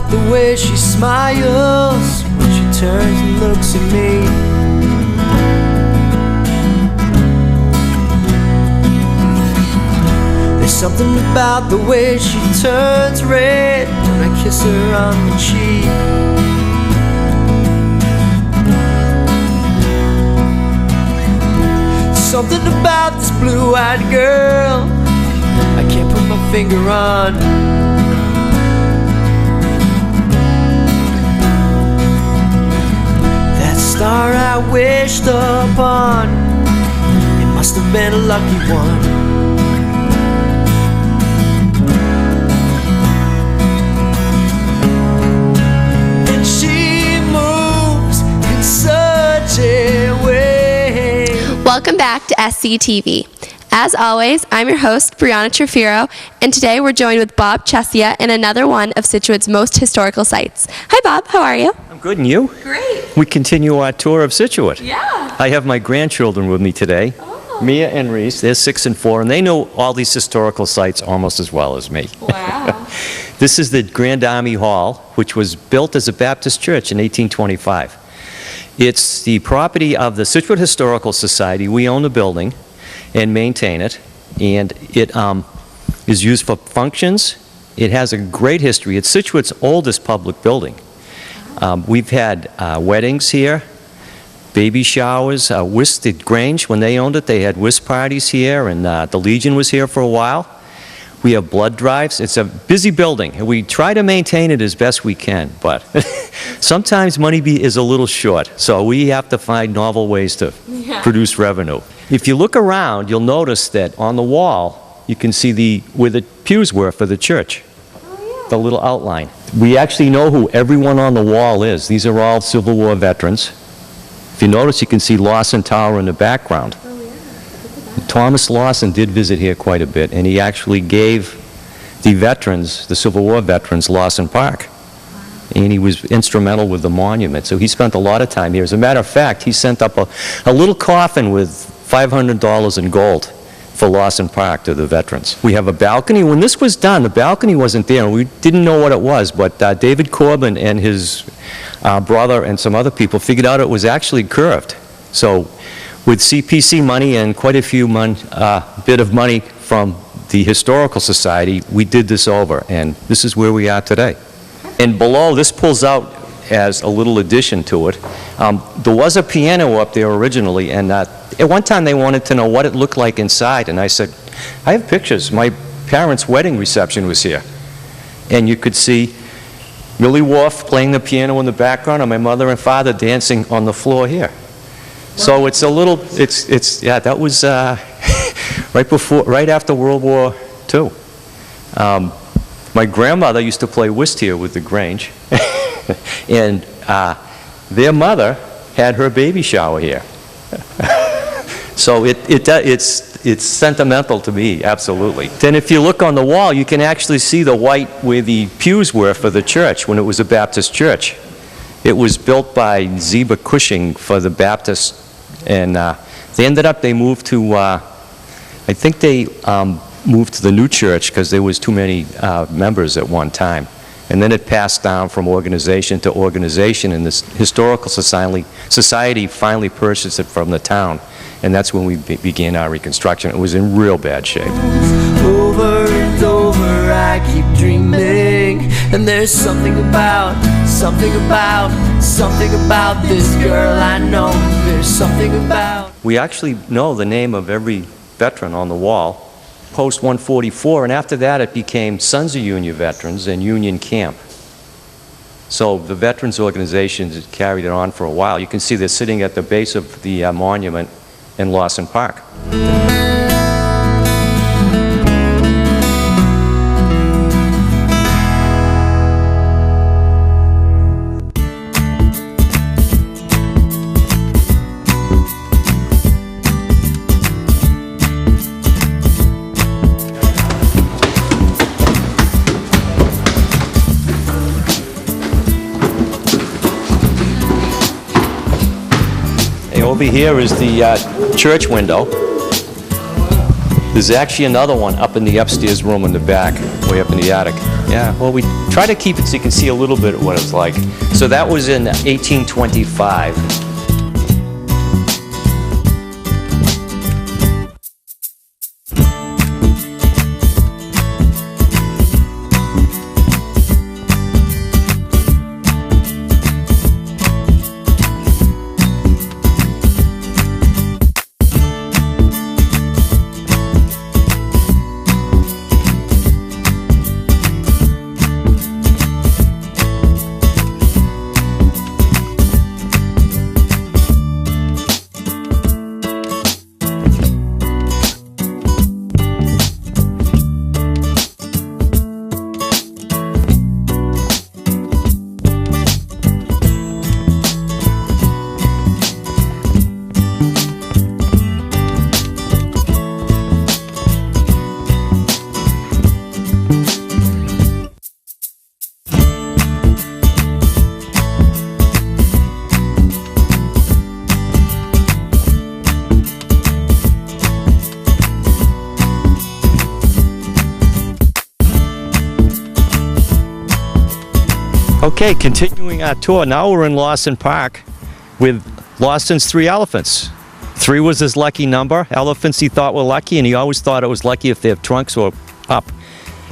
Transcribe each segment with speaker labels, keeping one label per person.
Speaker 1: about the way she smiles when she turns and looks at me. There's something about the way she turns red when I kiss her on the cheek. Something about this blue-eyed girl I can't put my finger on. That star I wished upon, it must have been a lucky one. And she moves in such a way.
Speaker 2: Welcome back to SCTV. As always, I'm your host, Brianna Trefiro, and today we're joined with Bob Chesia in another one of Scituate's most historical sites. Hi, Bob. How are you?
Speaker 3: I'm good, and you?
Speaker 2: Great.
Speaker 3: We continue our tour of Scituate.
Speaker 2: Yeah.
Speaker 3: I have my grandchildren with me today, Mia and Reese. They're 6 and 4, and they know all these historical sites almost as well as me.
Speaker 2: Wow.
Speaker 3: This is the Grand Army Hall, which was built as a Baptist church in 1825. It's the property of the Scituate Historical Society. We own the building and maintain it, and it is used for functions. It has a great history. It's Scituate's oldest public building. We've had weddings here, baby showers, the Grange, when they owned it, they had whist parties here, and the Legion was here for a while. We have blood drives. It's a busy building, and we try to maintain it as best we can, but sometimes money is a little short, so we have to find novel ways to produce revenue. If you look around, you'll notice that on the wall, you can see where the pews were for the church, the little outline. We actually know who everyone on the wall is. These are all Civil War veterans. If you notice, you can see Lawson Tower in the background. Thomas Lawson did visit here quite a bit, and he actually gave the veterans, the Civil War veterans, Lawson Park. And he was instrumental with the monument, so he spent a lot of time here. As a matter of fact, he sent up a little coffin with $500 in gold for Lawson Park to the veterans. We have a balcony. When this was done, the balcony wasn't there, and we didn't know what it was, but David Corbin and his brother and some other people figured out it was actually curved. So with CPC money and quite a few bit of money from the Historical Society, we did this over, and this is where we are today. And below, this pulls out as a little addition to it. There was a piano up there originally, and at one time they wanted to know what it looked like inside, and I said, I have pictures. My parents' wedding reception was here. And you could see Millie Wolf playing the piano in the background, and my mother and father dancing on the floor here. So it's a little, yeah, that was right after World War II. My grandmother used to play whist here with the Grange, and their mother had her baby shower here. So it's sentimental to me, absolutely. Then if you look on the wall, you can actually see the white where the pews were for the church when it was a Baptist church. It was built by Ziba Cushing for the Baptists, and they moved to, I think they moved to the new church because there was too many members at one time. And then it passed down from organization to organization, and this Historical Society finally purchased it from the town, and that's when we began our reconstruction. It was in real bad shape.
Speaker 1: Over and over I keep dreaming, and there's something about this girl I know. There's something about.
Speaker 3: We actually know the name of every veteran on the wall. Post 144, and after that it became Sons of Union Veterans and Union Camp. So the veterans organizations carried it on for a while. You can see they're sitting at the base of the monument in Lawson Park. Over here is the church window. There's actually another one up in the upstairs room in the back, way up in the attic. Yeah, well, we try to keep it so you can see a little bit of what it's like. So that was in 1825. Okay, continuing our tour. Now we're in Lawson Park with Lawson's 3 elephants. 3 was his lucky number. Elephants he thought were lucky, and he always thought it was lucky if their trunks were up.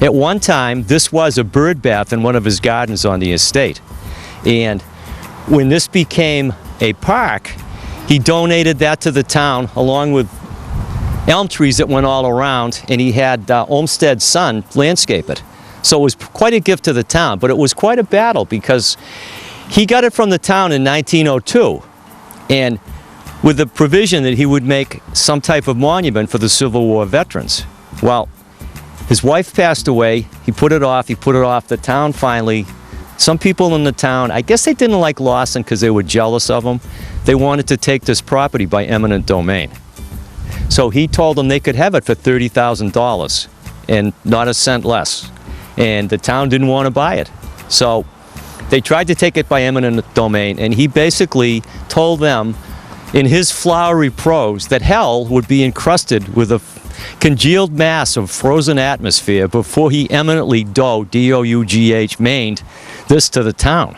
Speaker 3: At one time, this was a bird bath in one of his gardens on the estate. And when this became a park, he donated that to the town along with elm trees that went all around, and he had Olmsted's son landscape it. So it was quite a gift to the town, but it was quite a battle because he got it from the town in 1902, and with the provision that he would make some type of monument for the Civil War veterans. Well, his wife passed away, he put it off, the town finally, some people in the town, I guess they didn't like Lawson because they were jealous of him, they wanted to take this property by eminent domain. So he told them they could have it for $30,000 and not a cent less. And the town didn't want to buy it. So they tried to take it by eminent domain, and he basically told them in his flowery prose that hell would be encrusted with a congealed mass of frozen atmosphere before he eminently D-O-U-G-H, mained this to the town.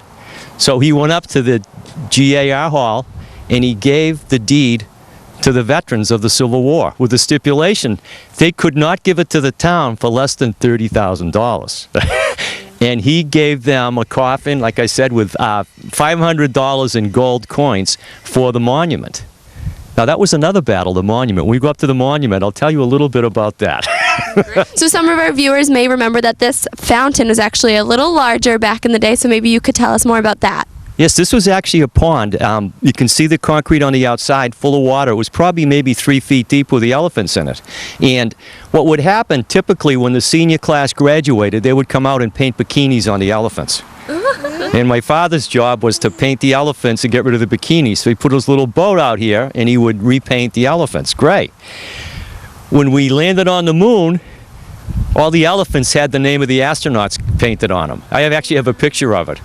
Speaker 3: So he went up to the GAR Hall and he gave the deed to the veterans of the Civil War with the stipulation they could not give it to the town for less than $30,000. And he gave them a coffin, like I said, with $500 in gold coins for the monument. Now that was another battle, the monument. When we go up to the monument, I'll tell you a little bit about that.
Speaker 2: So some of our viewers may remember that this fountain was actually a little larger back in the day, so maybe you could tell us more about that.
Speaker 3: Yes, this was actually a pond. You can see the concrete on the outside full of water. It was probably maybe 3 feet deep with the elephants in it. And what would happen typically when the senior class graduated, they would come out and paint bikinis on the elephants. And my father's job was to paint the elephants and get rid of the bikinis. So he put his little boat out here and he would repaint the elephants. Gray. When we landed on the moon, all the elephants had the name of the astronauts painted on them. I actually have a picture of it.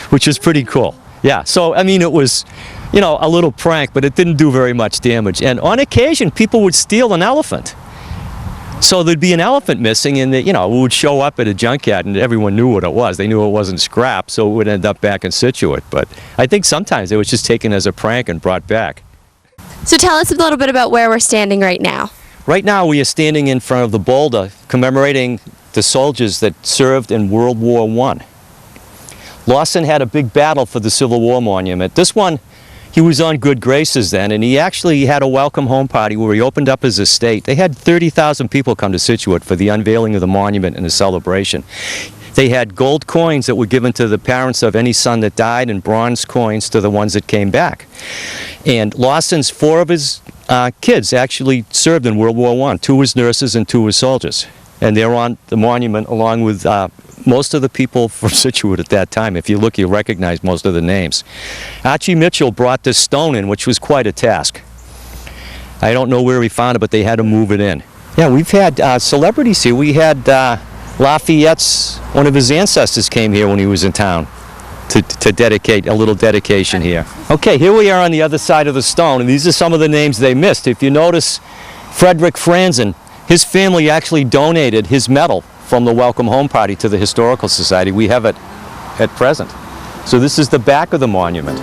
Speaker 3: Which is pretty cool. Yeah, so I mean it was, you know, a little prank, but it didn't do very much damage. And on occasion, people would steal an elephant. So there'd be an elephant missing, and you know, it would show up at a junkyard, and everyone knew what it was. They knew it wasn't scrap, so it would end up back in Scituate. But I think sometimes it was just taken as a prank and brought back.
Speaker 2: So tell us a little bit about where we're standing right now.
Speaker 3: Right now, we are standing in front of the boulder commemorating the soldiers that served in World War I. Lawson had a big battle for the Civil War monument. This one, he was on good graces then, and he actually had a welcome home party where he opened up his estate. They had 30,000 people come to Scituate for the unveiling of the monument and the celebration. They had gold coins that were given to the parents of any son that died, and bronze coins to the ones that came back. And Lawson's 4 of his kids actually served in World War I. 2 as nurses and 2 as soldiers. And they're on the monument along with most of the people from Scituate at that time. If you look, you'll recognize most of the names. Archie Mitchell brought this stone in, which was quite a task. I don't know where he found it, but they had to move it in. Yeah, we've had celebrities here. We had Lafayette's, one of his ancestors came here when he was in town to dedicate a little dedication here. Okay, here we are on the other side of the stone, and these are some of the names they missed. If you notice, Frederick Franzen his family actually donated his medal from the Welcome Home Party to the Historical Society. We have it at present. So this is the back of the monument.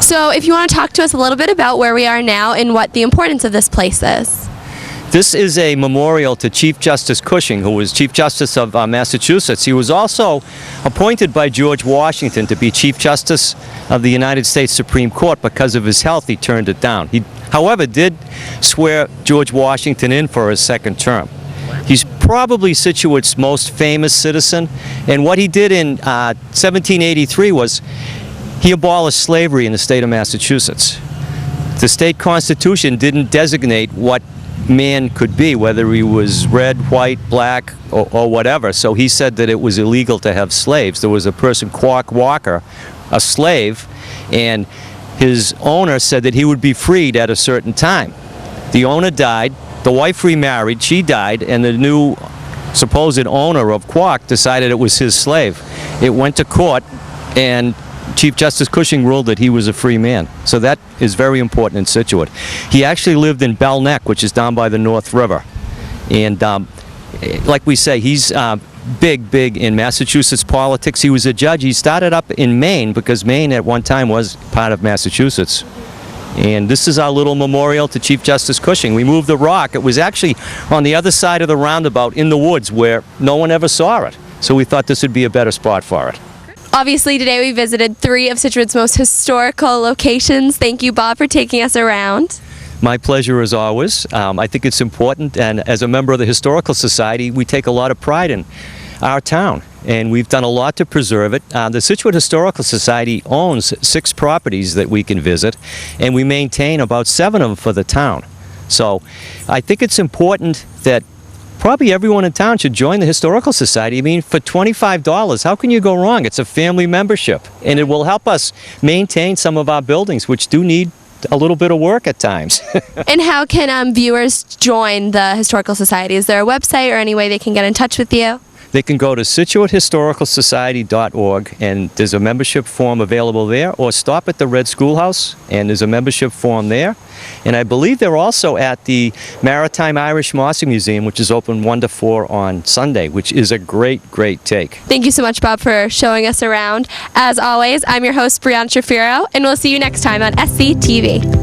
Speaker 2: So if you want to talk to us a little bit about where we are now and what the importance of this place is.
Speaker 3: This is a memorial to Chief Justice Cushing, who was Chief Justice of Massachusetts. He was also appointed by George Washington to be Chief Justice of the United States Supreme Court. Because of his health, he turned it down. He, however, did swear George Washington in for his second term. He's probably Scituate's most famous citizen, and what he did in 1783 was he abolished slavery in the state of Massachusetts. The state constitution didn't designate what man could be, whether he was red, white, black, or whatever. So he said that it was illegal to have slaves. There was a person, Quack Walker, a slave, and his owner said that he would be freed at a certain time. The owner died, the wife remarried, she died, and the new supposed owner of Quack decided it was his slave. It went to court, and Chief Justice Cushing ruled that he was a free man. So that is very important in Scituate. He actually lived in Bell Neck, which is down by the North River. And like we say, he's big in Massachusetts politics. He was a judge. He started up in Maine because Maine at one time was part of Massachusetts. And this is our little memorial to Chief Justice Cushing. We moved the rock. It was actually on the other side of the roundabout in the woods where no one ever saw it. So we thought this would be a better spot for it.
Speaker 2: Obviously, today we visited 3 of Scituate's most historical locations. Thank you, Bob, for taking us around.
Speaker 3: My pleasure as always. I think it's important, and as a member of the Historical Society, we take a lot of pride in our town, and we've done a lot to preserve it. The Scituate Historical Society owns 6 properties that we can visit, and we maintain about 7 of them for the town. So I think it's important that probably everyone in town should join the Historical Society. I mean, for $25, how can you go wrong? It's a family membership, and it will help us maintain some of our buildings, which do need a little bit of work at times.
Speaker 2: And how can viewers join the Historical Society? Is there a website or any way they can get in touch with you?
Speaker 3: They can go to ScituateHistoricalSociety.org, and there's a membership form available there, or stop at the Red Schoolhouse, and there's a membership form there. And I believe they're also at the Maritime Irish Mossy Museum, which is open 1 to 4 on Sunday, which is a great take.
Speaker 2: Thank you so much, Bob, for showing us around. As always, I'm your host, Brianna Trefiro, and we'll see you next time on SCTV.